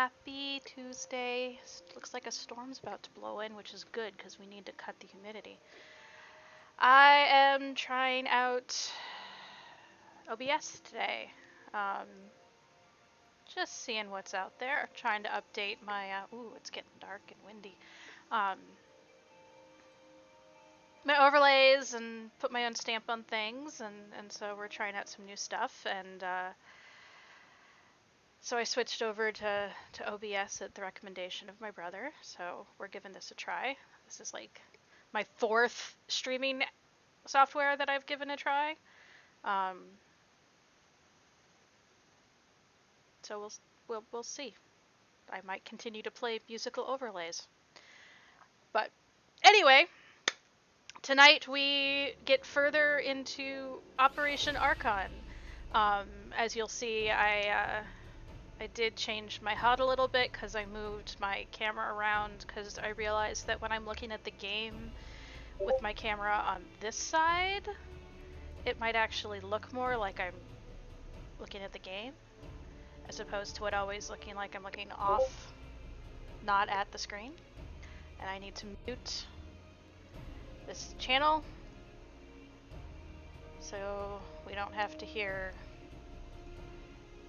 Happy Tuesday. Looks like a storm's about to blow in, which is good because we need to cut the humidity. I am trying out OBS today. Just seeing what's out there. Trying to update my, ooh, it's getting dark and windy. My overlays and put my own stamp on things, and so we're trying out some new stuff, and so I switched over to OBS at the recommendation of my brother, so we're giving this a try. This is like my 4th streaming software that I've given a try. So we'll see. I might continue to play musical overlays. But anyway, tonight we get further into Operation Archon. As you'll see, I did change my HUD a little bit because I moved my camera around because I realized that when I'm looking at the game with my camera on this side, it might actually look more like I'm looking at the game as opposed to it always looking like I'm looking off, not at the screen. And I need to mute this channel so we don't have to hear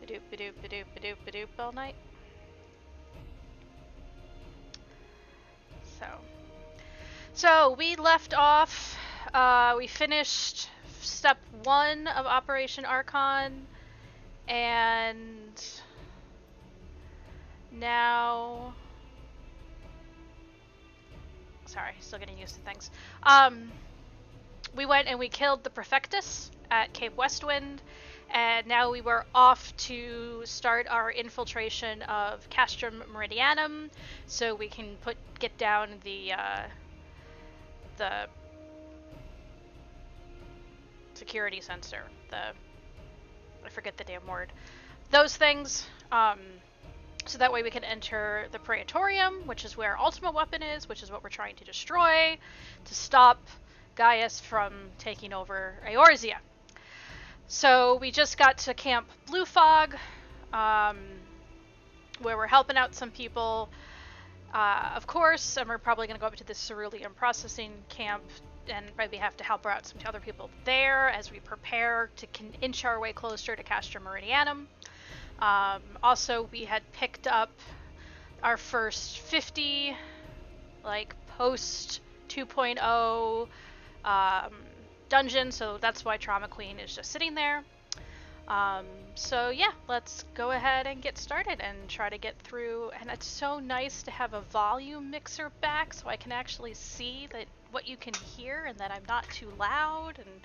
ba-doop, ba-doop, ba-doop, ba-doop, ba-doop all night. So we left off, we finished step 1 of Operation Archon, and now, sorry, still getting used to things. We went and we killed the Prefectus at Cape Westwind, and now we were off to start our infiltration of Castrum Meridianum, so we can get down the security sensor. I forget the damn word. Those things. So that way we can enter the Praetorium, which is where Ultimate Weapon is, which is what we're trying to destroy to stop Gaius from taking over Eorzea. So we just got to Camp Blue Fog, where we're helping out some people, of course, and we're probably going to go up to the Cerulean Processing Camp and maybe have to help out some other people there as we prepare to inch our way closer to Castrum Meridianum. Also, we had picked up our first 50, like, post 2.0 dungeon, so that's why Trauma Queen is just sitting there. So yeah, let's go ahead and get started and try to get through. And it's so nice to have a volume mixer back so I can actually see that what you can hear and that I'm not too loud. And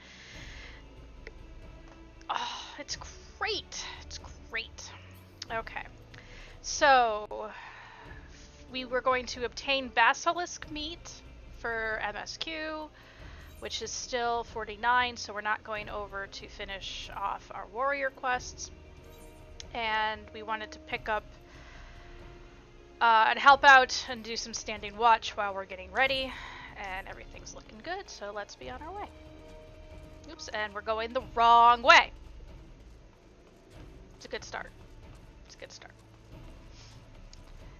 oh, it's great. It's great. Okay, so we were going to obtain Basilisk meat for MSQ, which is still 49, so we're not going over to finish off our warrior quests. And we wanted to pick up and help out and do some standing watch while we're getting ready, and everything's looking good, so let's be on our way. Oops, and we're going the wrong way. It's a good start. It's a good start.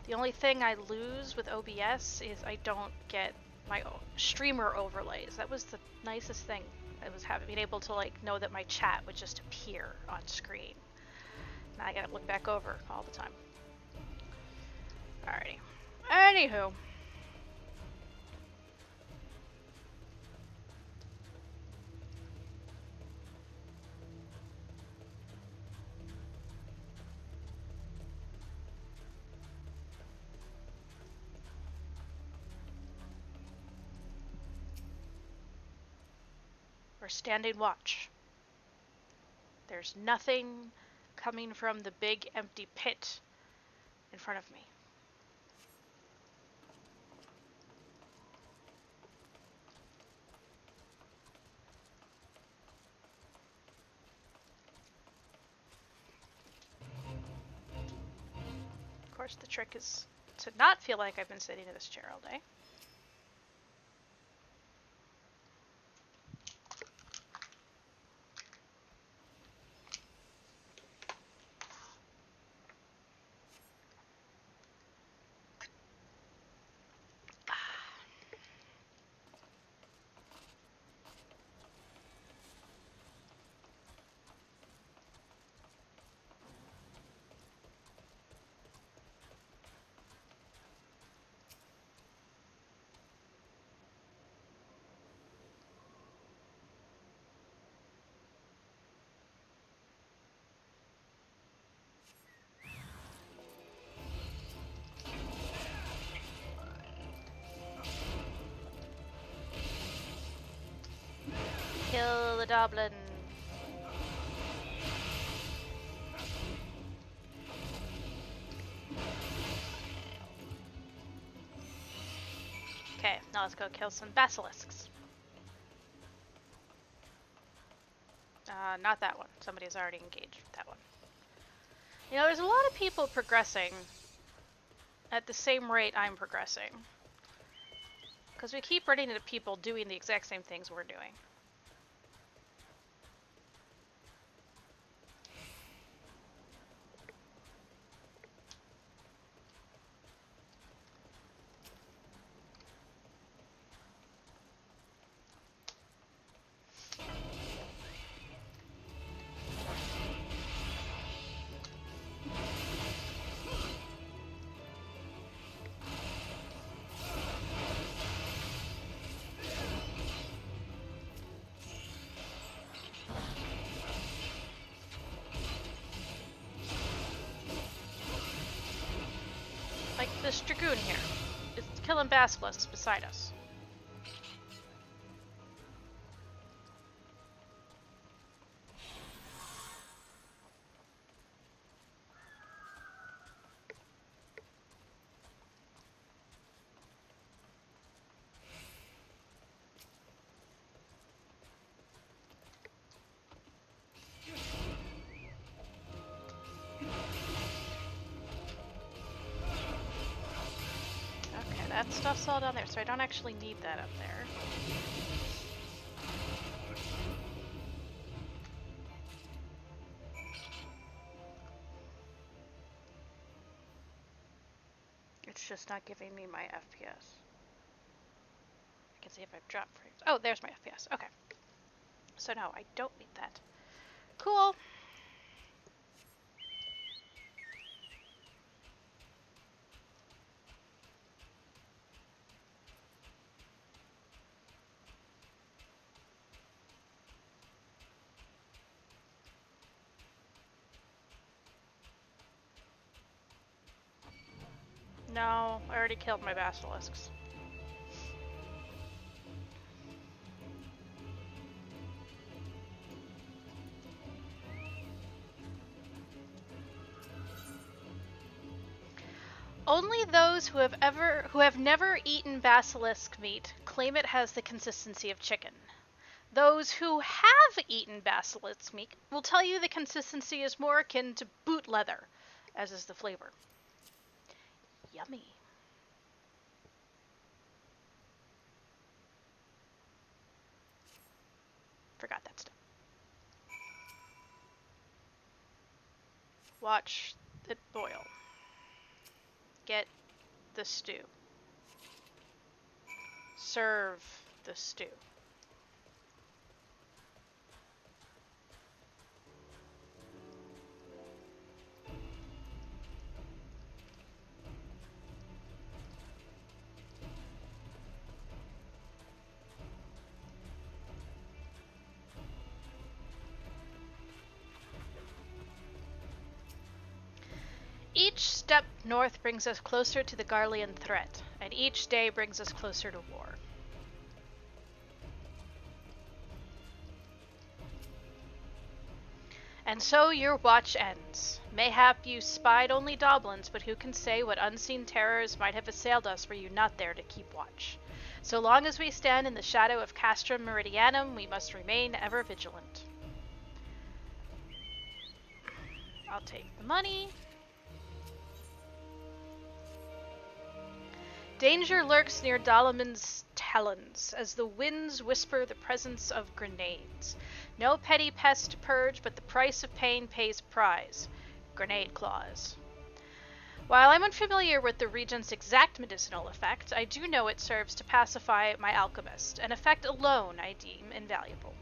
The only thing I lose with OBS is I don't get my streamer overlays. That was the nicest thing. I was being able to know that my chat would just appear on screen. Now I gotta look back over all the time. Alrighty. Anywho. We're standing watch. There's nothing coming from the big empty pit in front of me. Of course, the trick is to not feel like I've been sitting in this chair all day. Dublin. Okay, now let's go kill some basilisks. Not that one. Somebody's already engaged with that one. You know, there's a lot of people progressing at the same rate I'm progressing. Because we keep running into people doing the exact same things we're doing. Like this dragoon here. It's killing basilisks beside us. That stuff's all down there, so I don't actually need that up there. It's just not giving me my FPS. I can see if I've dropped frames. Oh, there's my FPS. Okay. So no, I don't need that. Cool. No, I already killed my basilisks. Only those who have never eaten basilisk meat claim it has the consistency of chicken. Those who have eaten basilisk meat will tell you the consistency is more akin to boot leather, as is the flavor. Yummy. Forgot that stuff. Watch it boil. Get the stew. Serve the stew. Each step north brings us closer to the Garlean threat, and each day brings us closer to war. And so your watch ends. Mayhap you spied only Doblins, but who can say what unseen terrors might have assailed us were you not there to keep watch. So long as we stand in the shadow of Castrum Meridianum, we must remain ever vigilant. I'll take the money. Danger lurks near Dalaman's talons, as the winds whisper the presence of grenades. No petty pest to purge, but the price of pain pays prize. Grenade claws. While I'm unfamiliar with the Regent's exact medicinal effect, I do know it serves to pacify my alchemist, an effect alone I deem invaluable.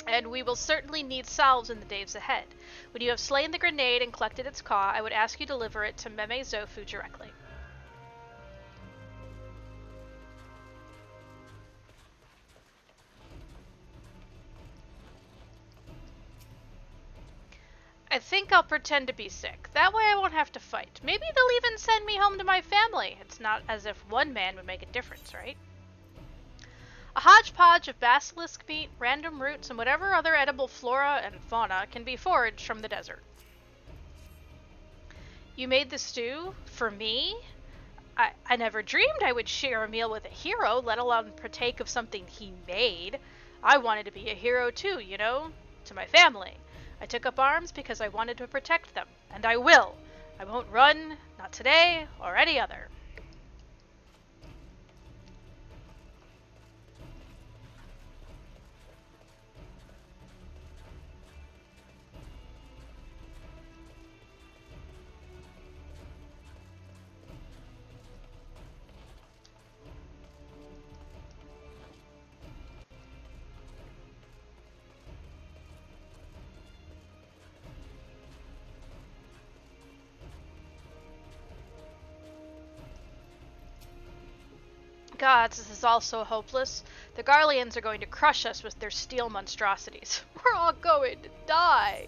And we will certainly need salves in the days ahead. When you have slain the grenade and collected its caw, I would ask you to deliver it to Meme Zofu directly. I think I'll pretend to be sick. That way I won't have to fight. Maybe they'll even send me home to my family. It's not as if one man would make a difference, right? A hodgepodge of basilisk meat, random roots, and whatever other edible flora and fauna can be foraged from the desert. You made the stew? For me? I never dreamed I would share a meal with a hero, let alone partake of something he made. I wanted to be a hero too, you know, to my family. I took up arms because I wanted to protect them, and I will. I won't run, not today or any other. Gods, this is all so hopeless. The Garleans are going to crush us with their steel monstrosities. We're all going to die.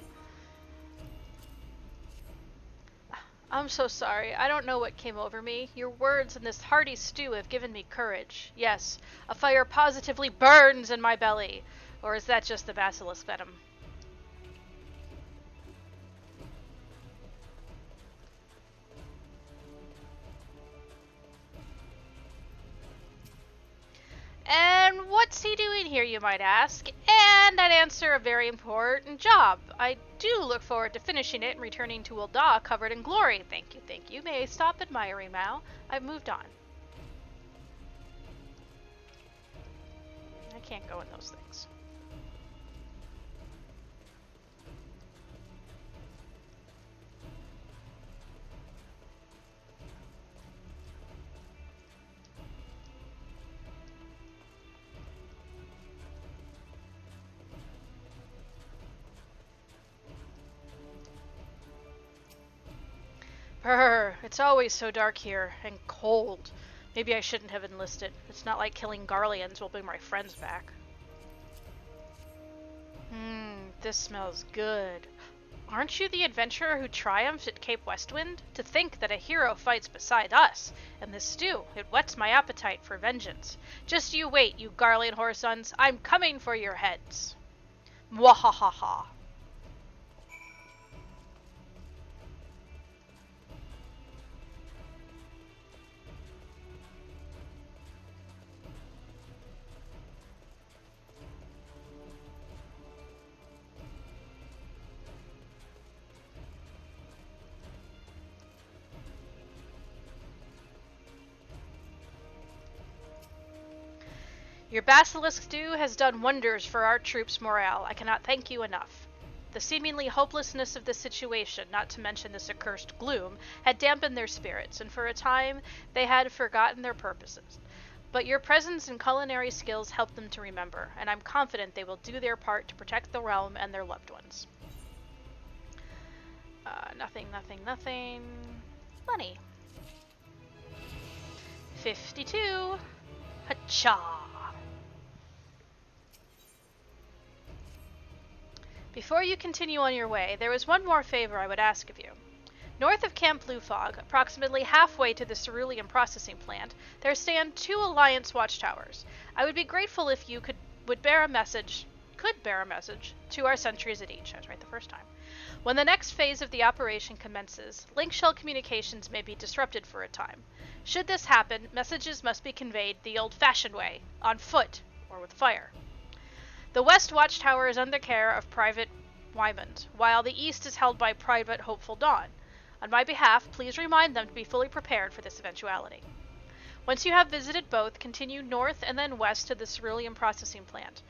I'm so sorry. I don't know what came over me. Your words and this hearty stew have given me courage. Yes, a fire positively burns in my belly. Or is that just the basilisk venom? And what's he doing here, you might ask? And I'd answer, a very important job. I do look forward to finishing it and returning to Ul'dah covered in glory. Thank you, thank you. May I stop admiring now? I've moved on. I can't go in those things. Brr, it's always so dark here, and cold. Maybe I shouldn't have enlisted. It's not like killing Garleans will bring my friends back. This smells good. Aren't you the adventurer who triumphed at Cape Westwind? To think that a hero fights beside us, and this stew, it whets my appetite for vengeance. Just you wait, you Garlean whoresons. I'm coming for your heads. Mwahaha. Your basilisk stew has done wonders for our troops' morale. I cannot thank you enough. The seemingly hopelessness of the situation, not to mention this accursed gloom, had dampened their spirits, and for a time they had forgotten their purposes. But your presence and culinary skills helped them to remember, and I'm confident they will do their part to protect the realm and their loved ones. Nothing. Money. 52. Hacha. Before you continue on your way, there is one more favor I would ask of you. North of Camp Blue Fog, approximately halfway to the cerulean processing plant, there stand 2 Alliance watchtowers. I would be grateful if you could bear a message to our sentries at each. I was right the first time. When the next phase of the operation commences, link shell communications may be disrupted for a time. Should this happen, messages must be conveyed the old-fashioned way, on foot or with fire. The West Watchtower is under care of Private Wymond, while the East is held by Private Hopeful Dawn. On my behalf, please remind them to be fully prepared for this eventuality. Once you have visited both, continue north and then west to the cerulean processing plant.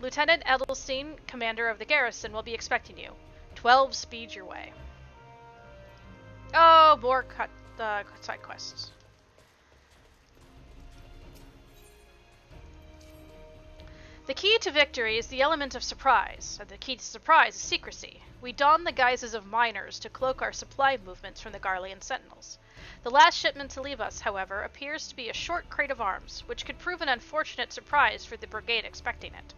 Lieutenant Edelstein, commander of the garrison, will be expecting you. 12 speed your way. Oh, more side quests. The key to victory is the element of surprise, and the key to surprise is secrecy. We don the guises of miners to cloak our supply movements from the Garlean sentinels. The last shipment to leave us, however, appears to be a short crate of arms, which could prove an unfortunate surprise for the brigade expecting it.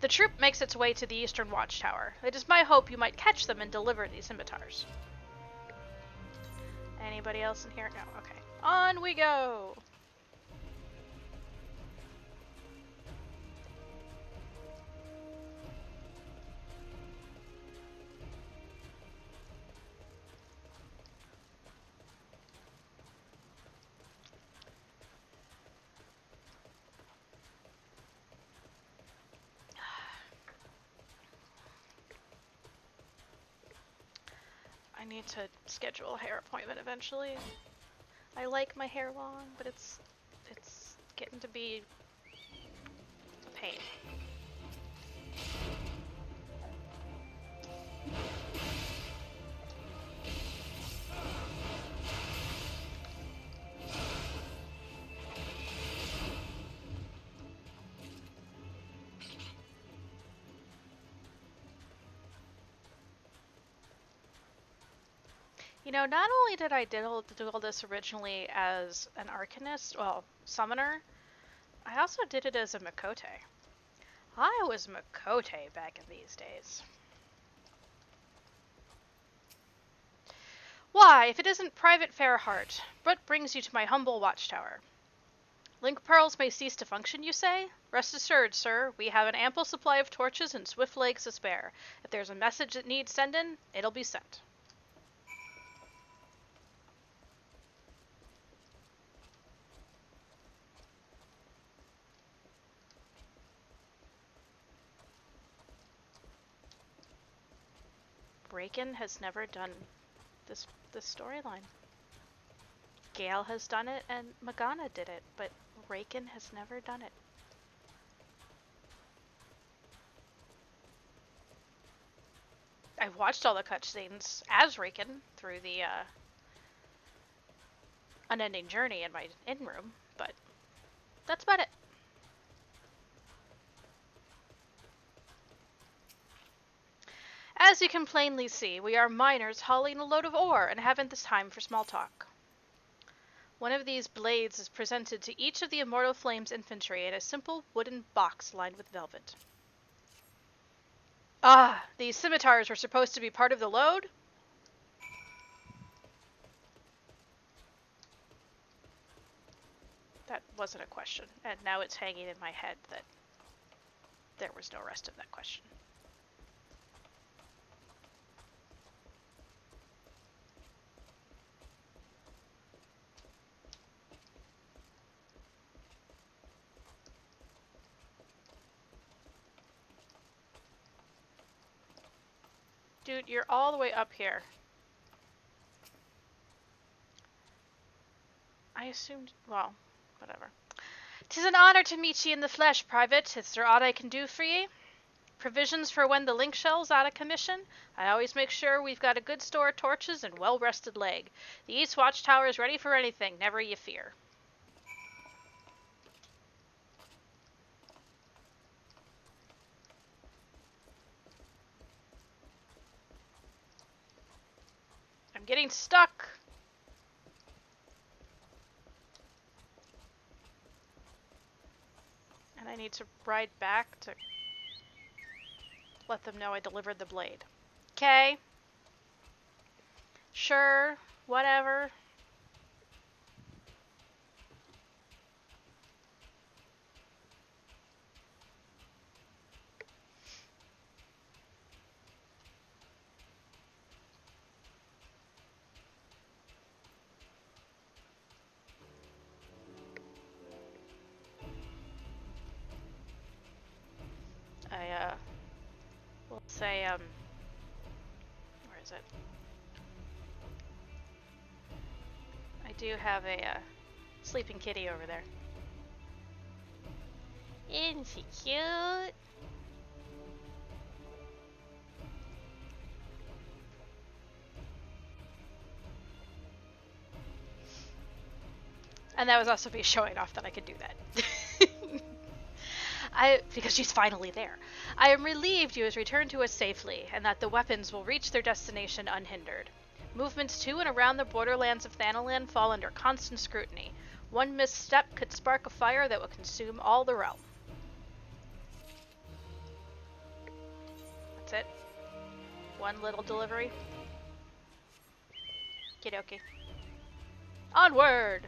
The troop makes its way to the eastern watchtower. It is my hope you might catch them and deliver these scimitars. Anybody else in here? No, okay. On we go! I need to schedule a hair appointment eventually. I like my hair long, but it's getting to be a pain. You know, not only did I do all this originally as an Arcanist, well, Summoner, I also did it as a Makote. I was Makote back in these days. Why, if it isn't Private Fairheart, what brings you to my humble watchtower? Link pearls may cease to function, you say? Rest assured, sir, we have an ample supply of torches and swift legs to spare. If there's a message that needs sending, it'll be sent. Raken has never done this storyline. Gale has done it and Magana did it, but Raken has never done it. I've watched all the cutscenes as Raken through the Unending Journey in my in-room, but that's about it. As you can plainly see, we are miners hauling a load of ore and haven't the time for small talk. One of these blades is presented to each of the Immortal Flames infantry in a simple wooden box lined with velvet. Ah, these scimitars were supposed to be part of the load? That wasn't a question, and now it's hanging in my head that there was no rest of that question. Dude, you're all the way up here. I assumed, well, whatever. 'Tis an honor to meet ye in the flesh, Private. Is there aught I can do for ye? Provisions for when the link shell's out of commission? I always make sure we've got a good store of torches and well-rested leg. The East Watchtower is ready for anything, never ye fear. I'm getting stuck. And I need to ride back to let them know I delivered the blade. Okay. Sure. Whatever. I, we'll say, where is it? I do have a, sleeping kitty over there. Isn't she cute? And that was also me showing off that I could do that. Because she's finally there. I am relieved you has returned to us safely, and that the weapons will reach their destination unhindered. Movements to and around the borderlands of Thanalan fall under constant scrutiny. One misstep could spark a fire that will consume all the realm. That's it. One little delivery. Okie-dokie. Onward!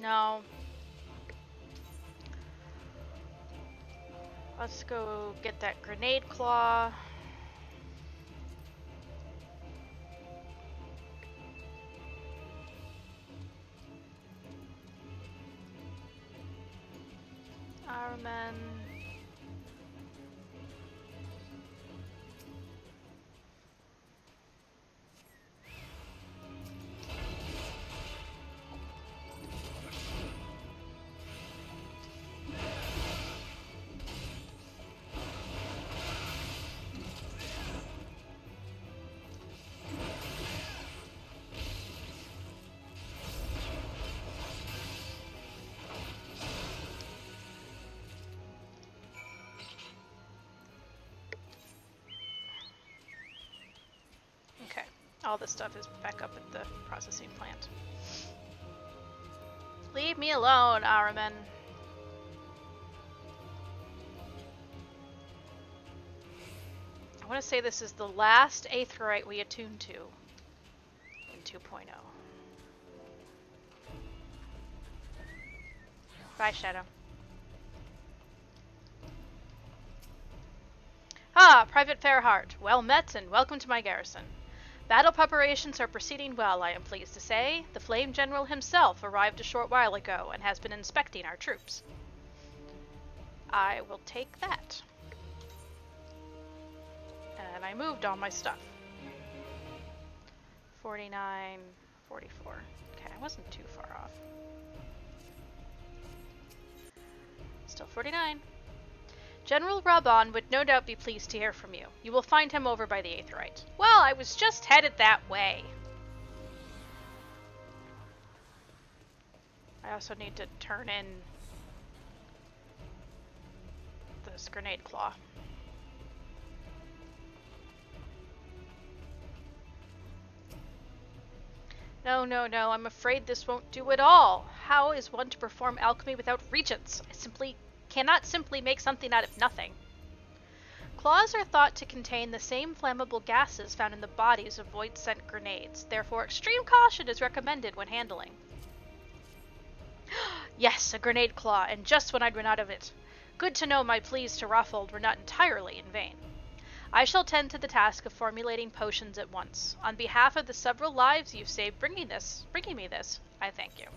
No. Let's go get that grenade claw. Armen. Okay, all this stuff is back up at the processing plant. Leave me alone, Aramen. I want to say this is the last Aetheryte we attune to in 2.0. Bye, Shadow. Ah, Private Fairheart. Well met and welcome to my garrison. Battle preparations are proceeding well, I am pleased to say. The Flame General himself arrived a short while ago and has been inspecting our troops. I will take that. And I moved all my stuff. 49, 44. Okay, I wasn't too far off. Still 49. General Reborn would no doubt be pleased to hear from you. You will find him over by the Aetheryte. Well, I was just headed that way. I also need to turn in this grenade claw. No, no, no, I'm afraid this won't do at all. How is one to perform alchemy without regents? I cannot simply make something out of nothing. Claws are thought to contain the same flammable gases found in the bodies of void-sent grenades. Therefore, extreme caution is recommended when handling. Yes, a grenade claw, and just when I'd run out of it. Good to know my pleas to Raffold were not entirely in vain. I shall tend to the task of formulating potions at once. On behalf of the several lives you've saved bringing me this, I thank you.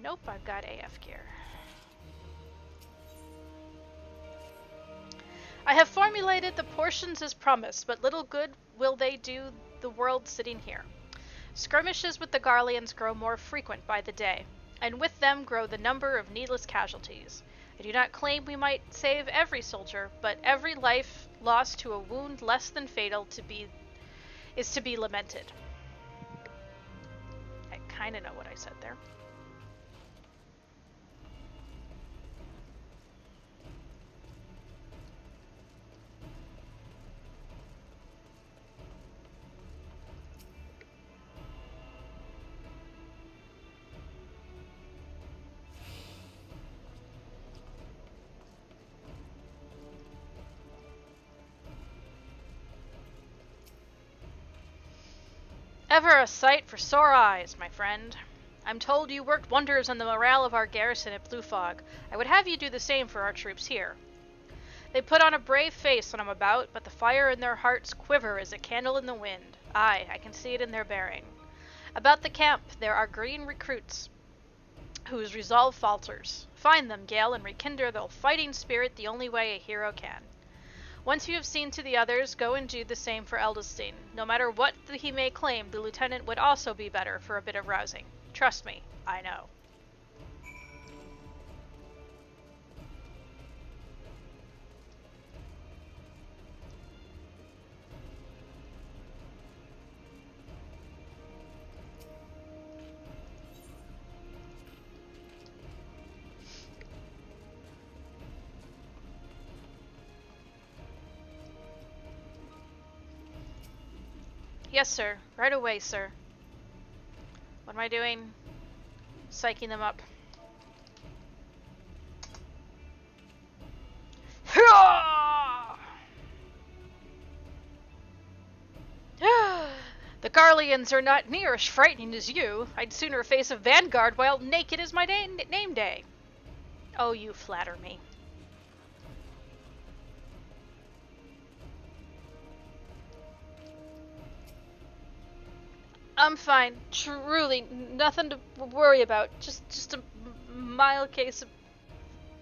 Nope, I've got AF gear. I have formulated the portions as promised, but little good will they do the world sitting here. Skirmishes with the Garleans grow more frequent by the day, and with them grow the number of needless casualties. I do not claim we might save every soldier, but every life lost to a wound less than fatal is to be lamented. I kind of know what I said there. Ever a sight for sore eyes, my friend. I'm told you worked wonders on the morale of our garrison at Blue Fog. I would have you do the same for our troops here. They put on a brave face when I'm about, but the fire in their hearts quiver as a candle in the wind. Aye, I can see it in their bearing. About the camp, there are green recruits whose resolve falters. Find them, Gale, and rekindle their fighting spirit the only way a hero can. Once you have seen to the others, go and do the same for Eldestein. No matter what he may claim, the lieutenant would also be better for a bit of rousing. Trust me, I know. Yes, sir. Right away, sir. What am I doing? Psyching them up. The Garleans are not near as frightening as you. I'd sooner face a vanguard while naked is my name day. Oh, you flatter me. I'm fine. Truly, nothing to worry about. Just a mild case of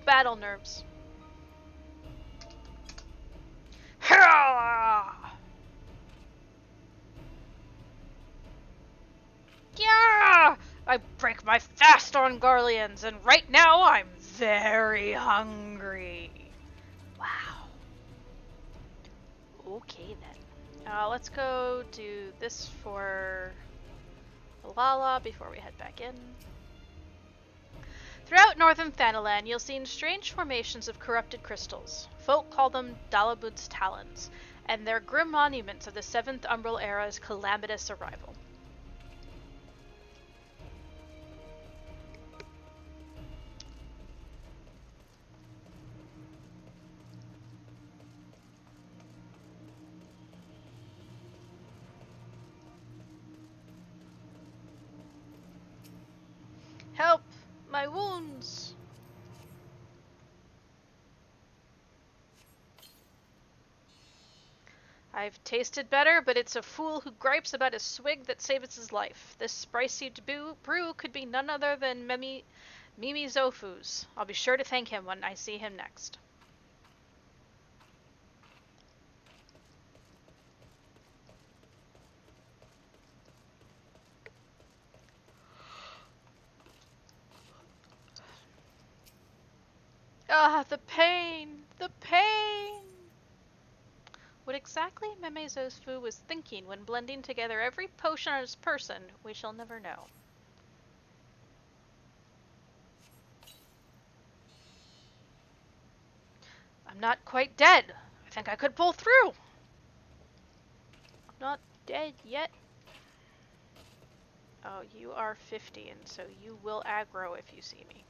battle nerves. Yeah! I break my fast on Garleans, and right now I'm very hungry. Wow. Okay then. Let's go do this for Lala before we head back in. Throughout northern Thanalan, you'll see strange formations of corrupted crystals. Folk call them Dalabud's Talons, and they're grim monuments of the Seventh Umbral Era's calamitous arrival. Help! My wounds! I've tasted better, but it's a fool who gripes about a swig that saves his life. This spicy brew could be none other than Mimi Zofu's. I'll be sure to thank him when I see him next. Ah, the pain! The pain! What exactly Meme Zofu was thinking when blending together every potion on his person, we shall never know. I'm not quite dead. I think I could pull through. I'm not dead yet. Oh, you are 50, and so you will aggro if you see me.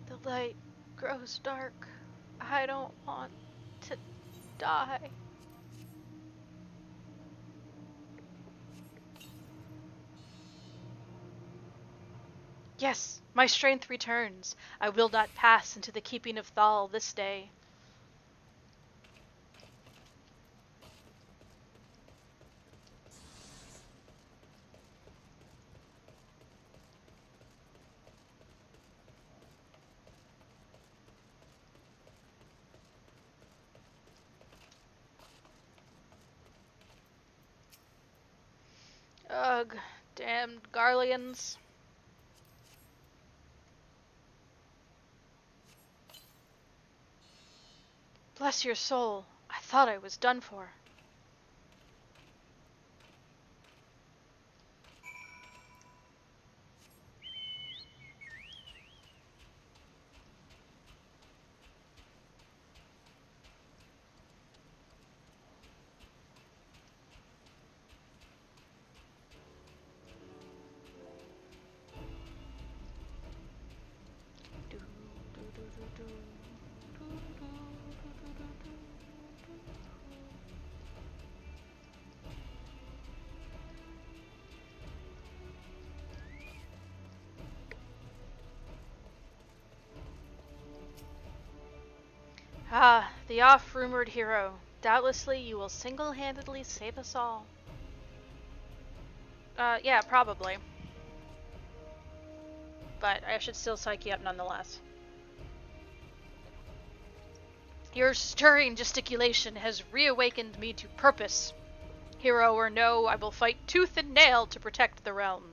The light grows dark. I don't want to die. Yes, my strength returns. I will not pass into the keeping of Thal this day. Ugh, damned Garleans. Bless your soul. I thought I was done for. Ah, the oft-rumored hero. Doubtlessly you will single-handedly save us all. Yeah, probably. But I should still psych you up nonetheless. Your stirring gesticulation has reawakened me to purpose. Hero or no, I will fight tooth and nail to protect the realm.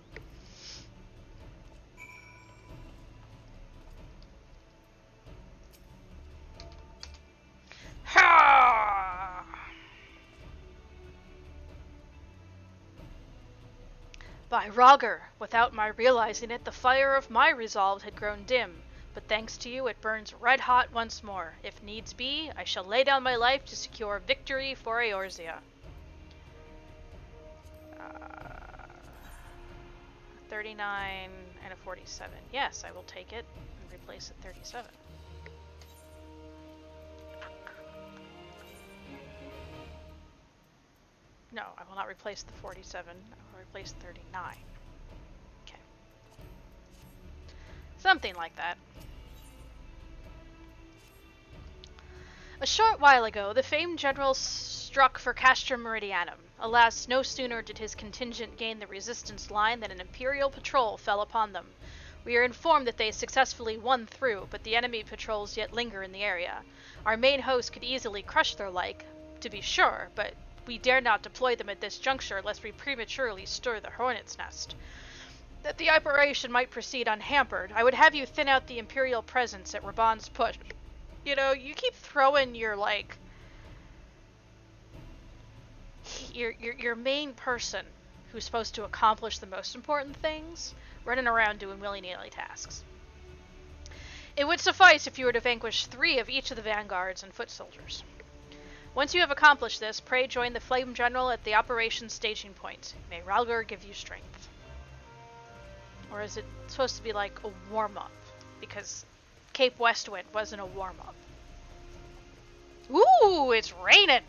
By Roger, without my realizing it, the fire of my resolve had grown dim, but thanks to you it burns red hot once more. If needs be, I shall lay down my life to secure victory for Eorzea. 39 and a 47. Yes, I will take it and replace it 37. No, I will not replace the 47. I will replace 39. Okay. Something like that. A short while ago, the famed general struck for Castrum Meridianum. Alas, no sooner did his contingent gain the resistance line than an Imperial patrol fell upon them. We are informed that they successfully won through, but the enemy patrols yet linger in the area. Our main host could easily crush their like, to be sure, but we dare not deploy them at this juncture lest we prematurely stir the hornet's nest. That the operation might proceed unhampered, I would have you thin out the Imperial presence at Reborn's push. You know, you keep throwing your, like, your main person who's supposed to accomplish the most important things running around doing willy-nilly tasks. It would suffice if you were to vanquish 3 of each of the vanguards and foot soldiers. Once you have accomplished this, pray join the Flame General at the operations staging point. May Ralgar give you strength. Or is it supposed to be like a warm-up? Because Cape Westwind wasn't a warm-up. Ooh, it's raining!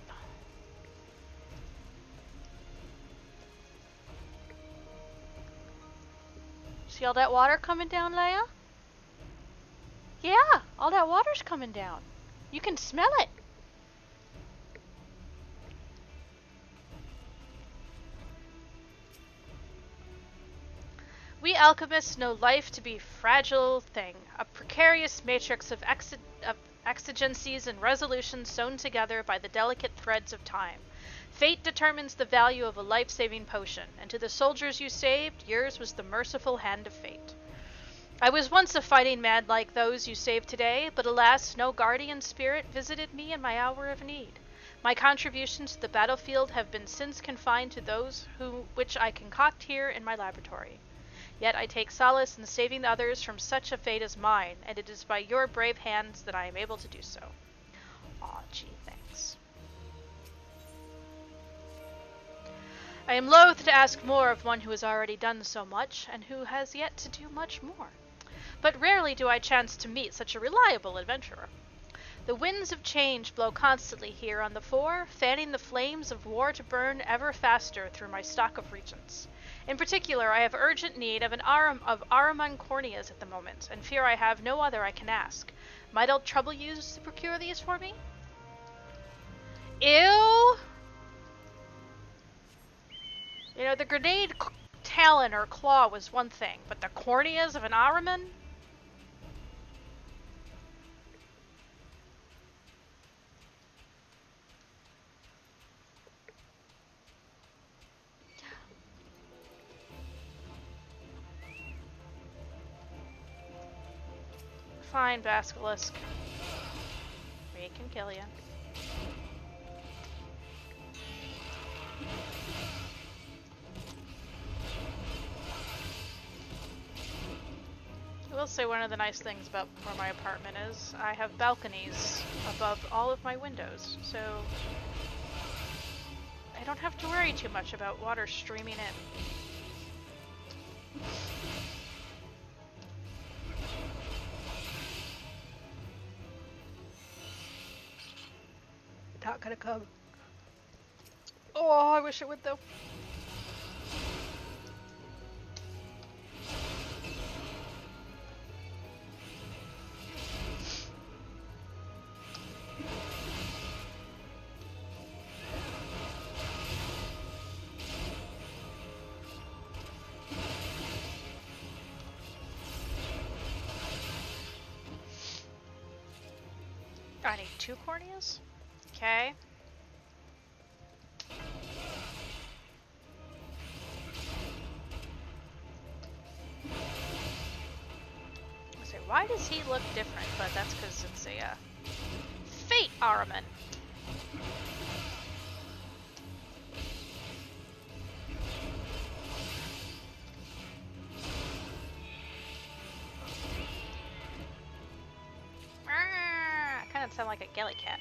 See all that water coming down, Leia? Yeah, all that water's coming down. You can smell it. We alchemists know life to be a fragile thing, a precarious matrix of exigencies and resolutions sewn together by the delicate threads of time. Fate determines the value of a life-saving potion, and to the soldiers you saved, yours was the merciful hand of fate. I was once a fighting man like those you saved today, but alas, no guardian spirit visited me in my hour of need. My contributions to the battlefield have been since confined to those which I concoct here in my laboratory. Yet I take solace in saving others from such a fate as mine, and it is by your brave hands that I am able to do so. Aw, gee, thanks. I am loath to ask more of one who has already done so much, and who has yet to do much more. But rarely do I chance to meet such a reliable adventurer. The winds of change blow constantly here on the Four, fanning the flames of war to burn ever faster through my stock of regents. In particular, I have urgent need of Ahriman corneas at the moment, and fear I have no other I can ask. Might I trouble you to procure these for me? Ew! You know, the grenade talon or claw was one thing, but the corneas of an Ahriman? Fine, Basilisk. We can kill you. I will say one of the nice things about where my apartment is, I have balconies above all of my windows, so I don't have to worry too much about water streaming in. Not gonna come. Oh, I wish it would though. I need 2 corneas? Okay. I say, why does he look different? But that's because it's a Fate Ahriman. like a Gale cat.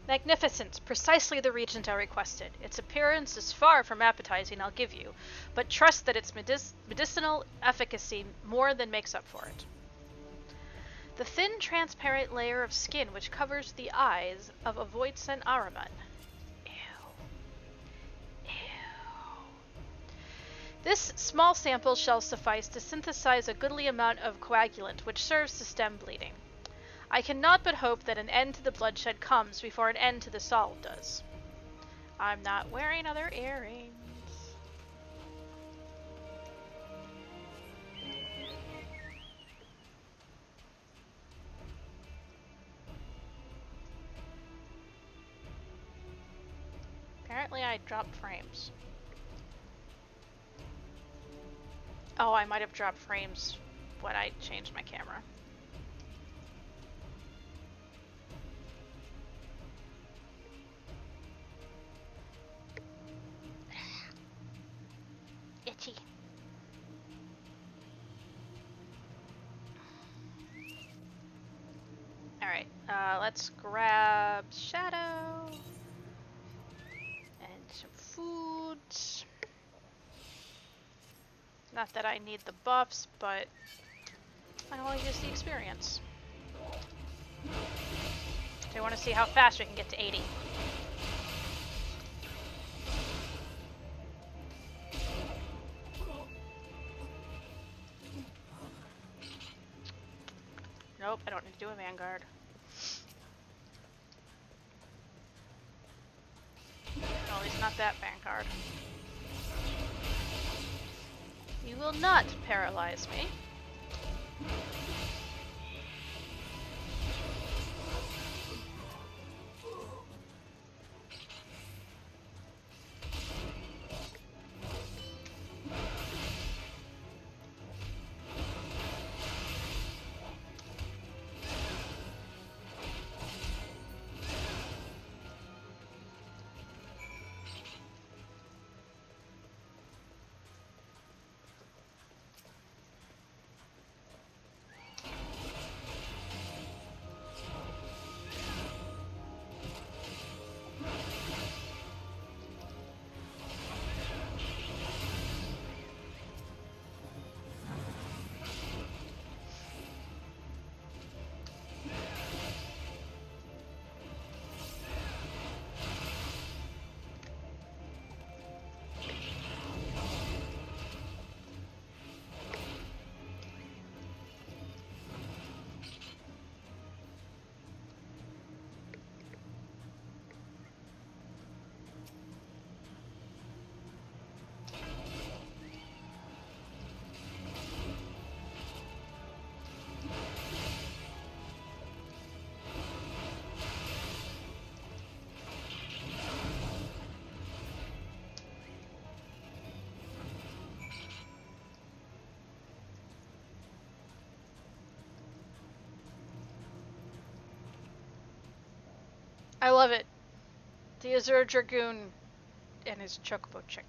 Magnificent, precisely the regent I requested. Its appearance is far from appetizing, I'll give you, but trust that its medicinal efficacy more than makes up for it. The thin, transparent layer of skin which covers the eyes of Avoidsen Ahriman. Ew. Ew. This small sample shall suffice to synthesize a goodly amount of coagulant, which serves to stem bleeding. I cannot but hope that an end to the bloodshed comes before an end to the solve does. I'm not wearing other earrings. Apparently I dropped frames. Oh, I might have dropped frames when I changed my camera. Itchy. Alright, let's grab Shadow and some food. Not that I need the buffs, but I want to use the experience. I want to see how fast we can get to 80. Nope, I don't need to do a Vanguard. No, at least not that Vanguard. You will not paralyze me. I love it. The Azure Dragoon and his chocobo chick.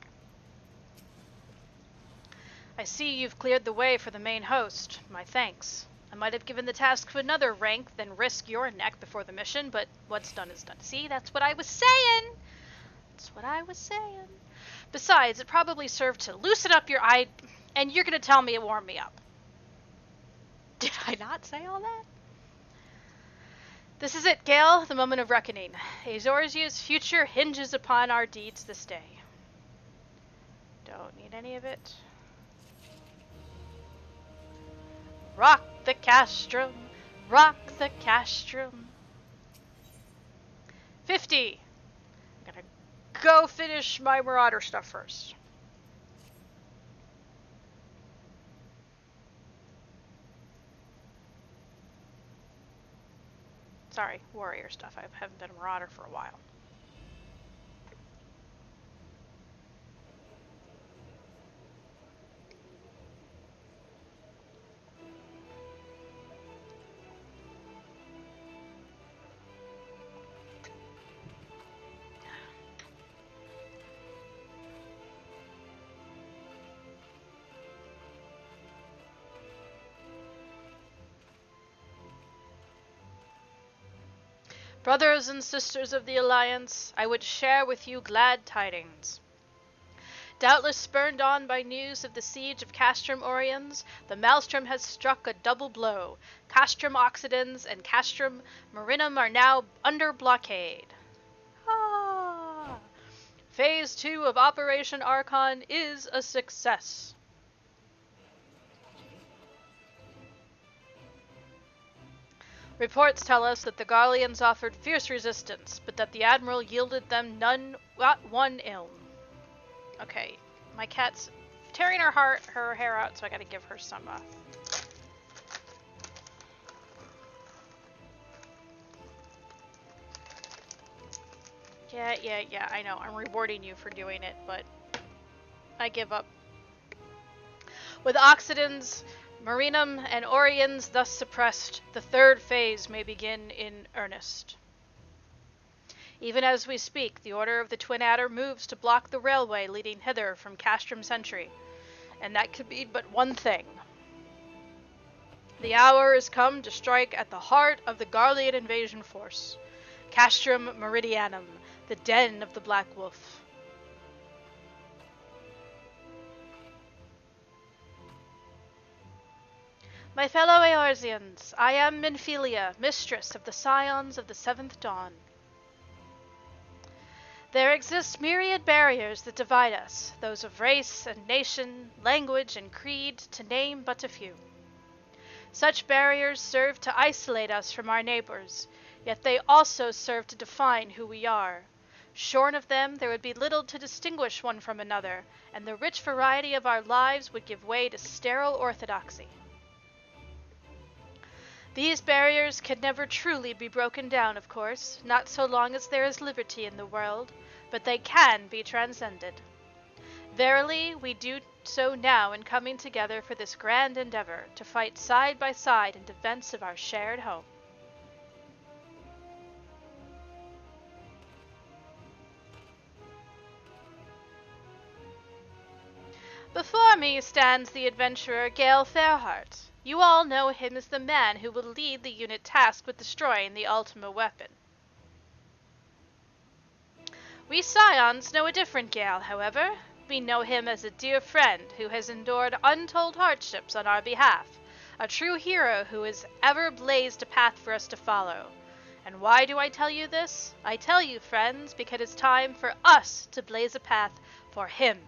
I see you've cleared the way for the main host. My thanks. I might have given the task of another rank than risk your neck before the mission, but what's done is done. See, that's what I was saying! That's what I was saying. Besides, it probably served to loosen up your eye, and you're gonna tell me it warmed me up. Did I not say all that? This is it, Gale, the moment of reckoning. Azorzia's future hinges upon our deeds this day. Don't need any of it. Rock the castrum, rock the castrum. 50. I'm gonna go finish my Marauder stuff first. Sorry, warrior stuff. I haven't been a Marauder for a while. Brothers and sisters of the Alliance, I would share with you glad tidings. Doubtless spurred on by news of the siege of Castrum Oriens, the Maelstrom has struck a double blow. Castrum Occidens and Castrum Marinum are now under blockade. Ah! Phase 2 of Operation Archon is a success. Reports tell us that the Garleans offered fierce resistance, but that the Admiral yielded them not one ill. Okay, my cat's tearing her hair out, so I gotta give her some, Yeah, I know, I'm rewarding you for doing it, but I give up. With Occidens, Marinum, and Oriens thus suppressed, the third phase may begin in earnest. Even as we speak, the Order of the Twin Adder moves to block the railway leading hither from Castrum Sentry, and that could be but one thing. The hour is come to strike at the heart of the Garlean invasion force, Castrum Meridianum, the den of the Black Wolf. My fellow Eorzeans, I am Minfilia, mistress of the scions of the Seventh Dawn. There exist myriad barriers that divide us, those of race and nation, language and creed, to name but a few. Such barriers serve to isolate us from our neighbors, yet they also serve to define who we are. Shorn of them, there would be little to distinguish one from another, and the rich variety of our lives would give way to sterile orthodoxy. These barriers can never truly be broken down, of course, not so long as there is liberty in the world, but they can be transcended. Verily, we do so now in coming together for this grand endeavor, to fight side by side in defense of our shared home. Before me stands the adventurer Gale Fairheart. You all know him as the man who will lead the unit tasked with destroying the Ultima weapon. We Scions know a different Gale, however. We know him as a dear friend who has endured untold hardships on our behalf, a true hero who has ever blazed a path for us to follow. And why do I tell you this? I tell you, friends, because it's time for us to blaze a path for him.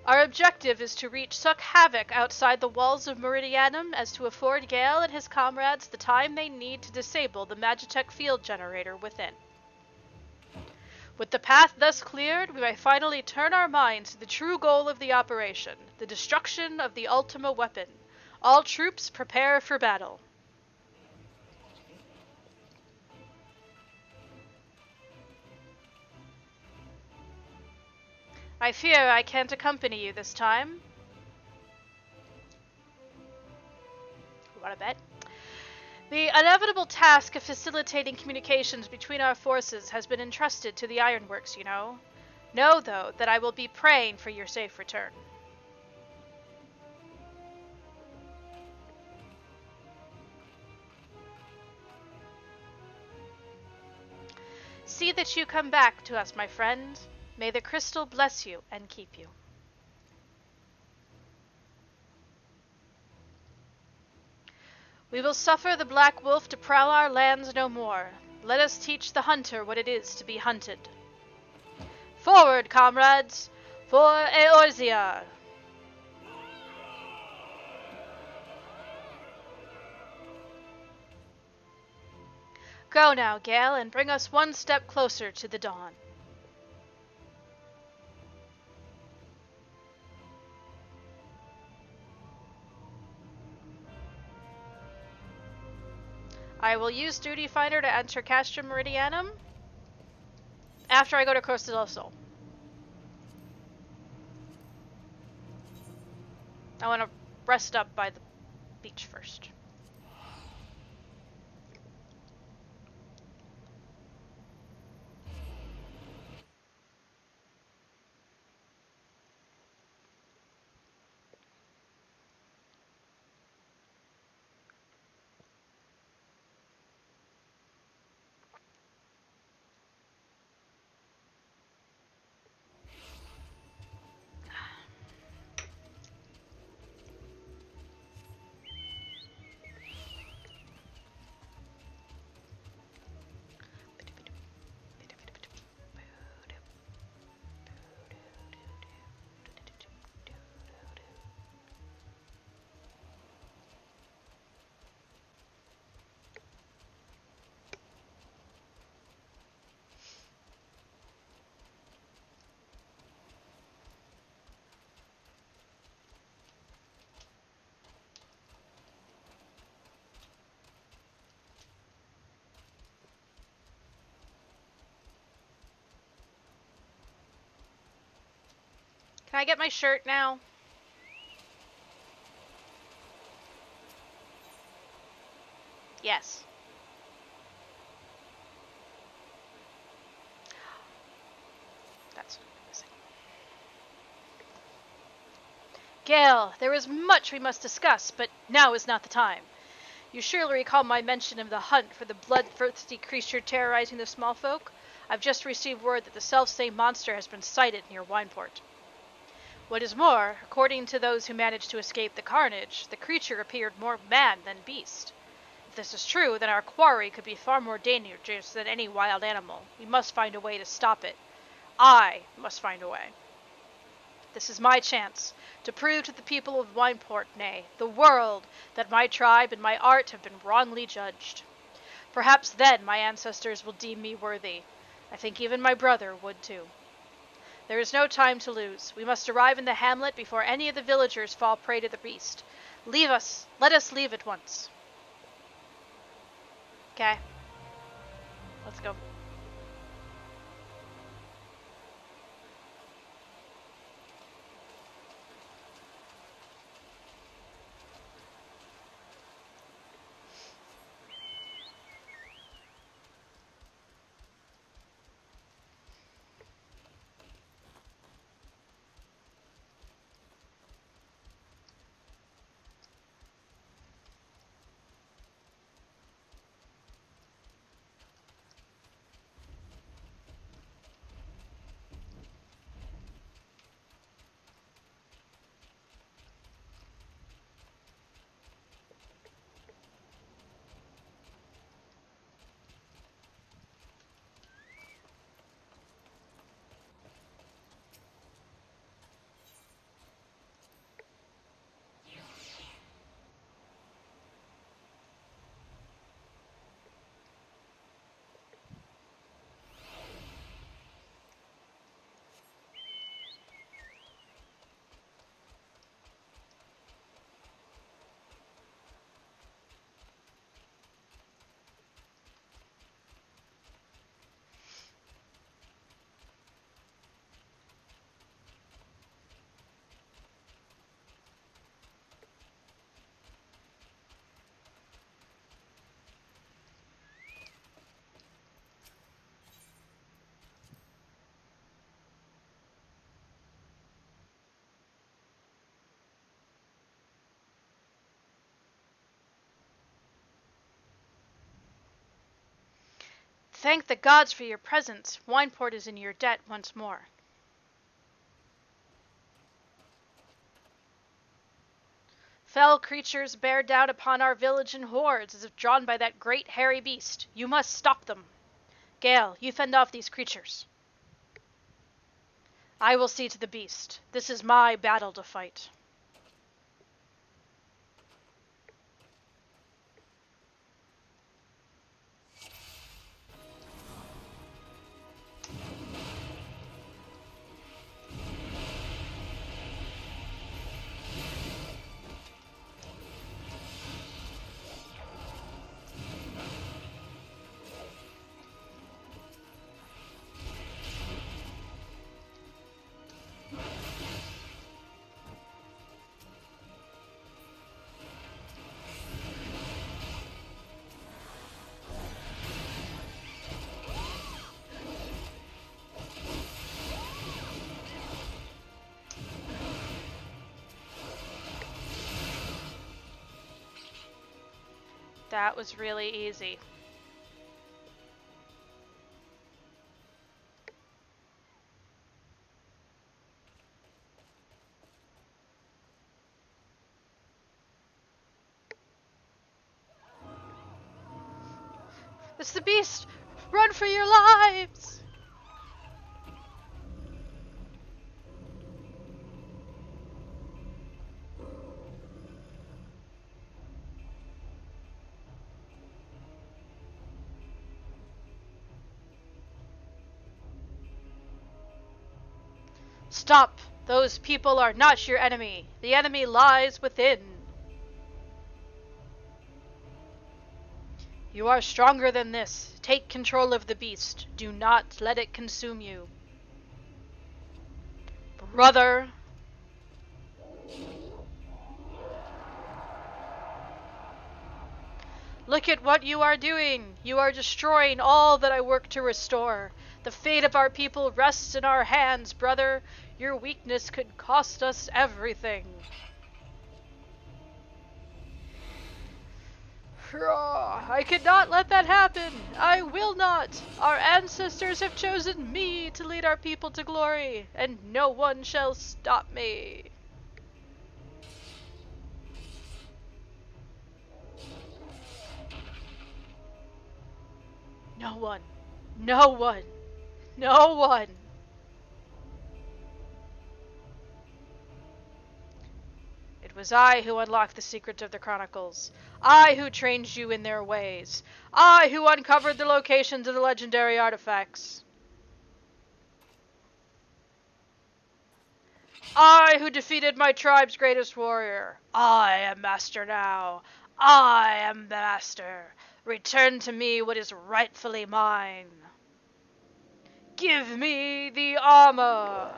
Our objective is to reach such havoc outside the walls of Meridianum as to afford Gale and his comrades the time they need to disable the Magitech field generator within. With the path thus cleared, we may finally turn our minds to the true goal of the operation, the destruction of the Ultima weapon. All troops prepare for battle. I fear I can't accompany you this time. Want to bet? The inevitable task of facilitating communications between our forces has been entrusted to the Ironworks, you know. Know, though, that I will be praying for your safe return. See that you come back to us, my friend. May the crystal bless you and keep you. We will suffer the Black Wolf to prowl our lands no more. Let us teach the hunter what it is to be hunted. Forward, comrades, for Eorzea! Go now, Gale, and bring us one step closer to the dawn. I will use Duty Finder to enter Castrum Meridianum after I go to Costa del Sol. I want to rest up by the beach first. Can I get my shirt now? Yes. That's what I'm missing. Gale, there is much we must discuss, but now is not the time. You surely recall my mention of the hunt for the bloodthirsty creature terrorizing the small folk? I've just received word that the self-same monster has been sighted near Wineport. What is more, according to those who managed to escape the carnage, the creature appeared more man than beast. If this is true, then our quarry could be far more dangerous than any wild animal. We must find a way to stop it. I must find a way. This is my chance to prove to the people of Wineport, nay, the world, that my tribe and my art have been wrongly judged. Perhaps then my ancestors will deem me worthy. I think even my brother would too. There is no time to lose. We must arrive in the hamlet before any of the villagers fall prey to the beast. Let us leave at once. Okay. Let's go. Thank the gods for your presence. Wineport is in your debt once more. Fell creatures bear down upon our village in hordes as if drawn by that great hairy beast. You must stop them. Gale, you fend off these creatures. I will see to the beast. This is my battle to fight. That was really easy. It's the beast! Run for your lives! Stop! Those people are not your enemy. The enemy lies within. You are stronger than this. Take control of the beast. Do not let it consume you. Brother, Look at what you are doing! You are destroying all that I work to restore. The fate of our people rests in our hands, brother. Your weakness could cost us everything. I cannot let that happen. I will not. Our ancestors have chosen me to lead our people to glory, and no one shall stop me. No one. No one. No one. It was I who unlocked the secret of the Chronicles. I who trained you in their ways. I who uncovered the locations of the legendary artifacts. I who defeated my tribe's greatest warrior. I am master now. I am the master. Return to me what is rightfully mine. Give me the armor.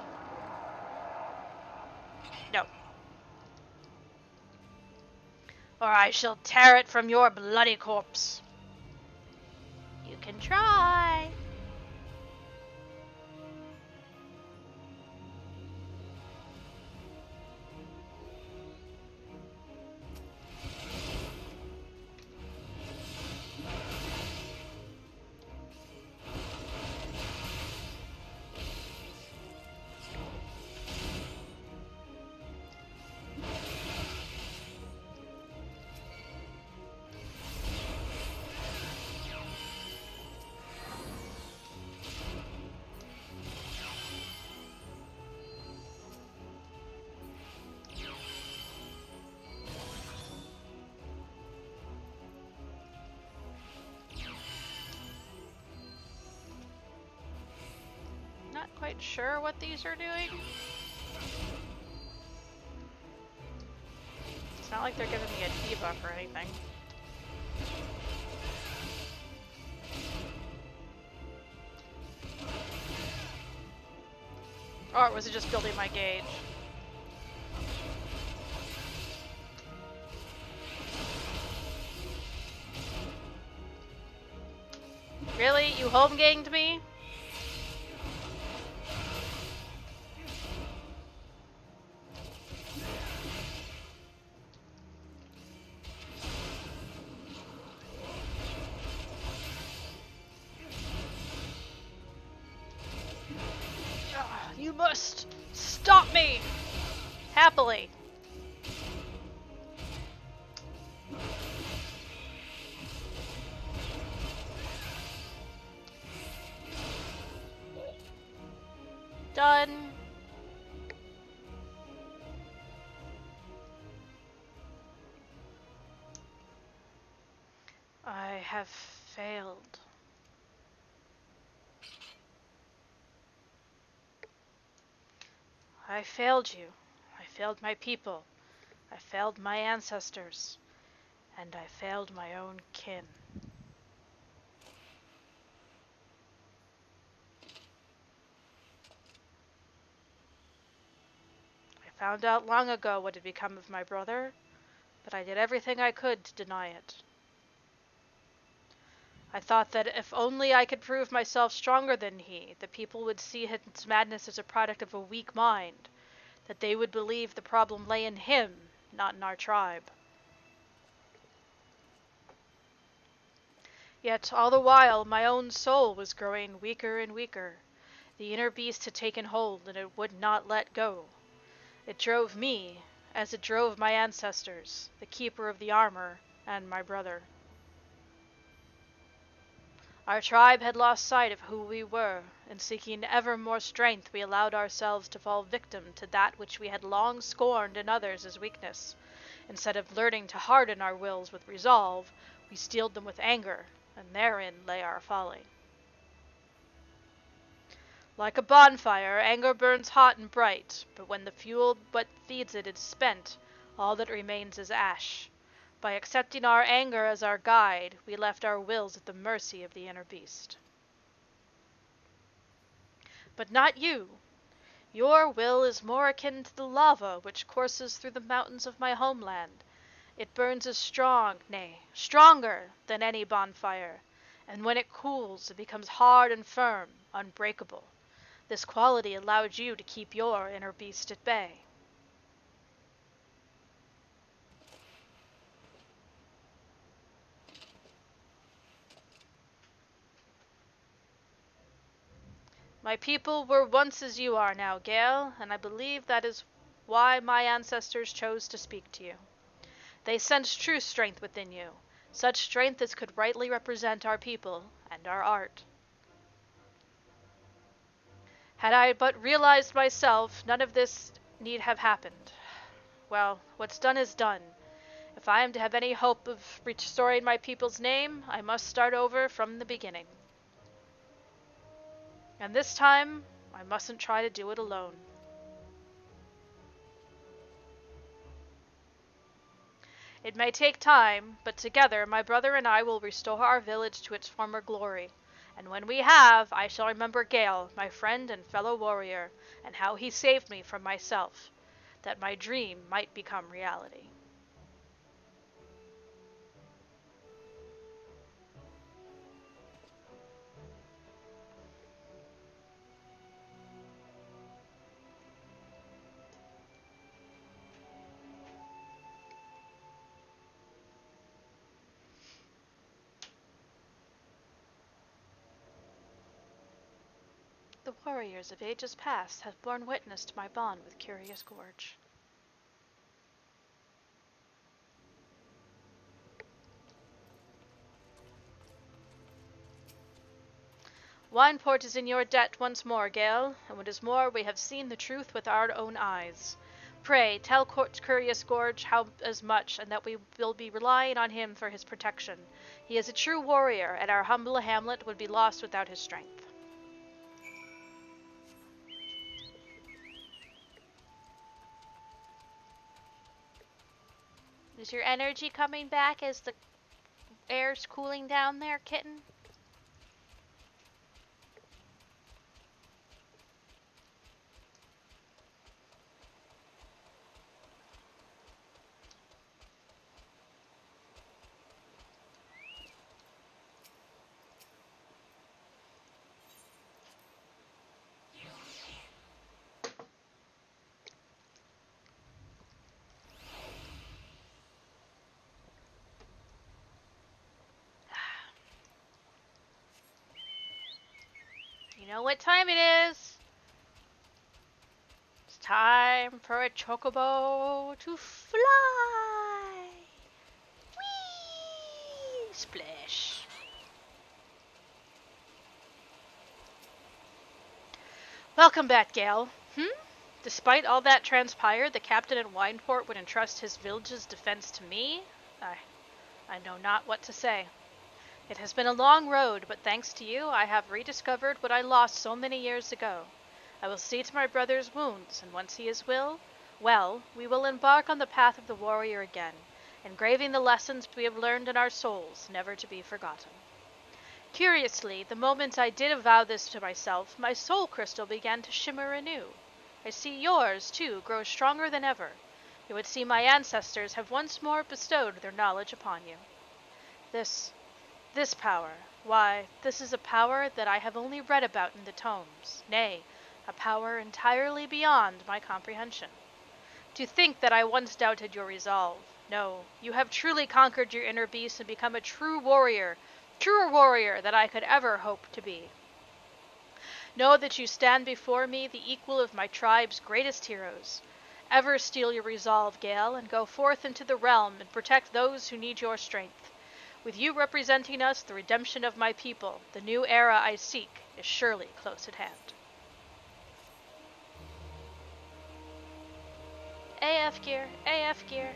No. Or I shall tear it from your bloody corpse. You can try. Not quite sure what these are doing. It's not like they're giving me a debuff or anything. Or was it just building my gauge? Really? You home ganged me? You must stop me! Happily. Done. I have failed. I failed you. I failed my people. I failed my ancestors. And I failed my own kin. I found out long ago what had become of my brother, but I did everything I could to deny it. I thought that if only I could prove myself stronger than he, the people would see his madness as a product of a weak mind, that they would believe the problem lay in him, not in our tribe. Yet all the while my own soul was growing weaker and weaker. The inner beast had taken hold, and it would not let go. It drove me, as it drove my ancestors, the keeper of the armor, and my brother. Our tribe had lost sight of who we were, and seeking ever more strength we allowed ourselves to fall victim to that which we had long scorned in others as weakness. Instead of learning to harden our wills with resolve, we steeled them with anger, and therein lay our folly. Like a bonfire, anger burns hot and bright, but when the fuel what feeds it is spent, all that remains is ash. By accepting our anger as our guide, we left our wills at the mercy of the inner beast. But not you. Your will is more akin to the lava which courses through the mountains of my homeland. It burns as strong, nay, stronger than any bonfire, and when it cools, it becomes hard and firm, unbreakable. This quality allowed you to keep your inner beast at bay. My people were once as you are now, Gale, and I believe that is why my ancestors chose to speak to you. They sensed true strength within you, such strength as could rightly represent our people and our art. Had I but realized myself, none of this need have happened. Well, what's done is done. If I am to have any hope of restoring my people's name, I must start over from the beginning. And this time, I mustn't try to do it alone. It may take time, but together my brother and I will restore our village to its former glory. And when we have, I shall remember Gale, my friend and fellow warrior, and how he saved me from myself, that my dream might become reality. The warriors of ages past have borne witness to my bond with Curious Gorge. Wineport is in your debt once more, Gale, and what is more, we have seen the truth with our own eyes. Pray, tell Curious Gorge how as much, and that we will be relying on him for his protection. He is a true warrior, and our humble hamlet would be lost without his strength. Is your energy coming back as the air's cooling down there, kitten? You know what time it is? It's time for a chocobo to fly! Whee! Splash. Welcome back, Gale. Despite all that transpired, the captain at Wineport would entrust his village's defense to me? I know not what to say. It has been a long road, but thanks to you, I have rediscovered what I lost so many years ago. I will see to my brother's wounds, and once he is well, we will embark on the path of the warrior again, engraving the lessons we have learned in our souls, never to be forgotten. Curiously, the moment I did avow this to myself, my soul crystal began to shimmer anew. I see yours, too, grow stronger than ever. It would seem my ancestors have once more bestowed their knowledge upon you. This power, why, this is a power that I have only read about in the tomes, nay, a power entirely beyond my comprehension. To think that I once doubted your resolve. No, you have truly conquered your inner beast and become a truer warrior than I could ever hope to be. Know that you stand before me the equal of my tribe's greatest heroes. Ever steel your resolve, Gale, and go forth into the realm and protect those who need your strength. With you representing us, the redemption of my people, the new era I seek, is surely close at hand. AF gear, AF gear.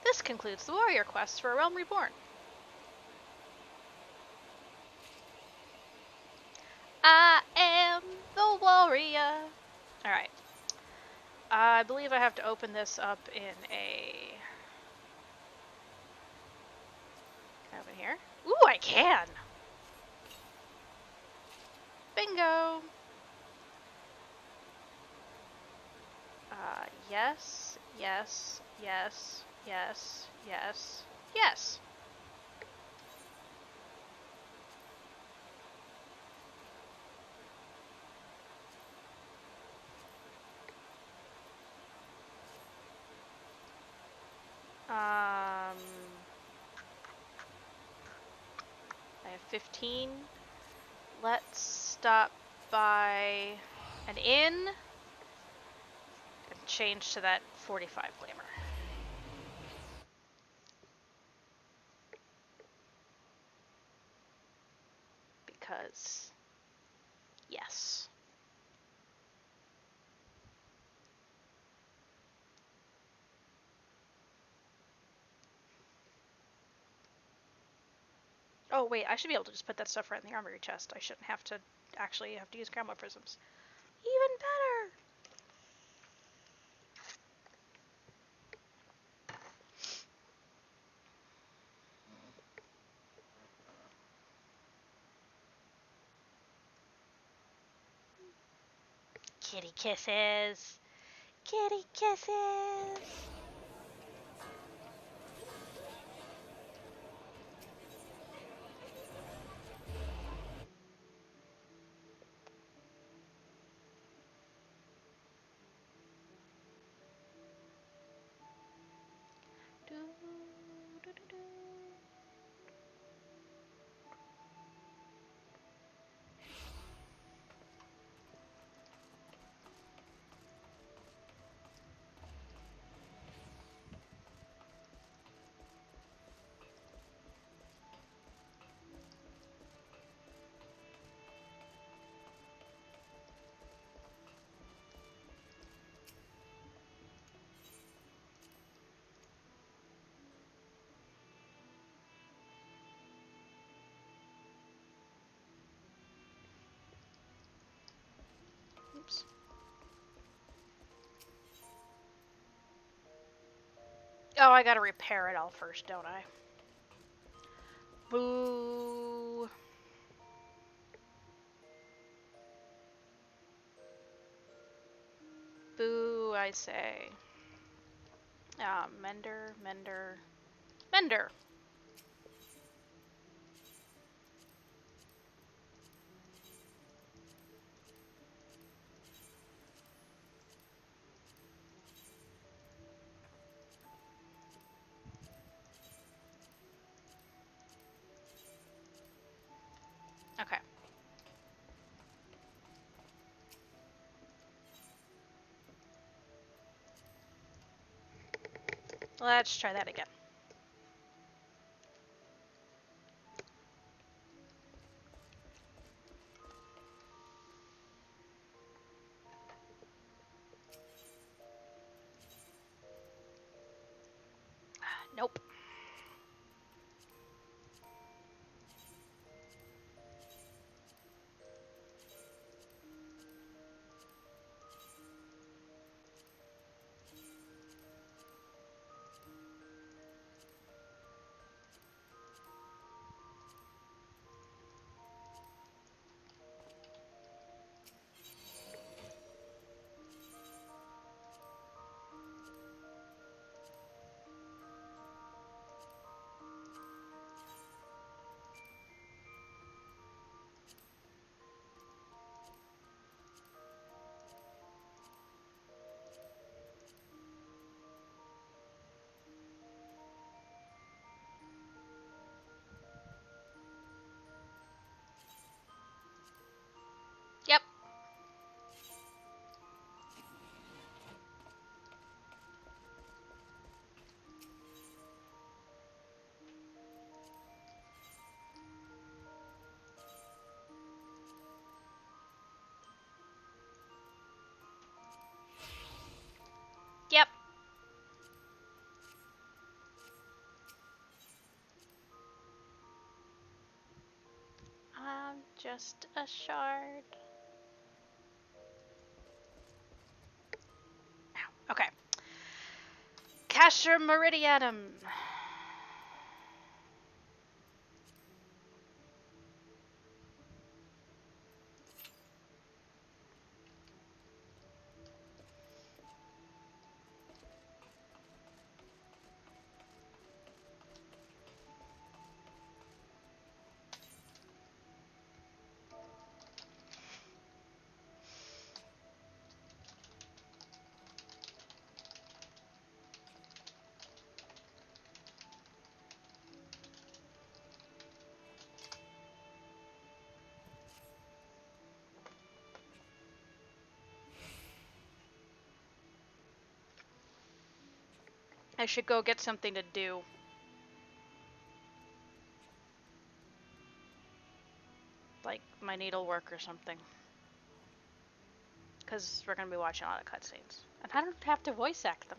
This concludes the warrior quest for A Realm Reborn. I am the warrior. Alright. I believe I have to open this up in a... Can I open here? Ooh, I can! Bingo! Yes, yes, yes, yes, yes, yes. I have 15. Let's stop by an inn and change to that 45 glamour. Because, yes. Oh, wait, I should be able to just put that stuff right in the armory chest. I shouldn't have to actually have to use grandma prisms. Even better! Kitty kisses! Kitty kisses! Do, do, do, do. Oops. Oh, I gotta repair it all first, don't I? Boo. Boo, I say. Mender, mender, mender. Okay. Let's try that again. Nope. Yep. Yep. I'm just a shard. Ow. Okay. Casher Meridianum. I should go get something to do. Like my needlework or something. Because we're going to be watching a lot of cutscenes. And I don't have to voice act them.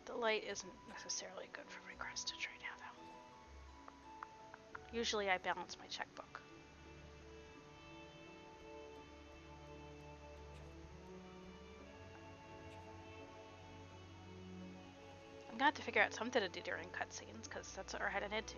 The light isn't necessarily good for requested right now, though. Usually I balance my checkbook. I'm gonna have to figure out something to do during cutscenes, because that's what we're heading into.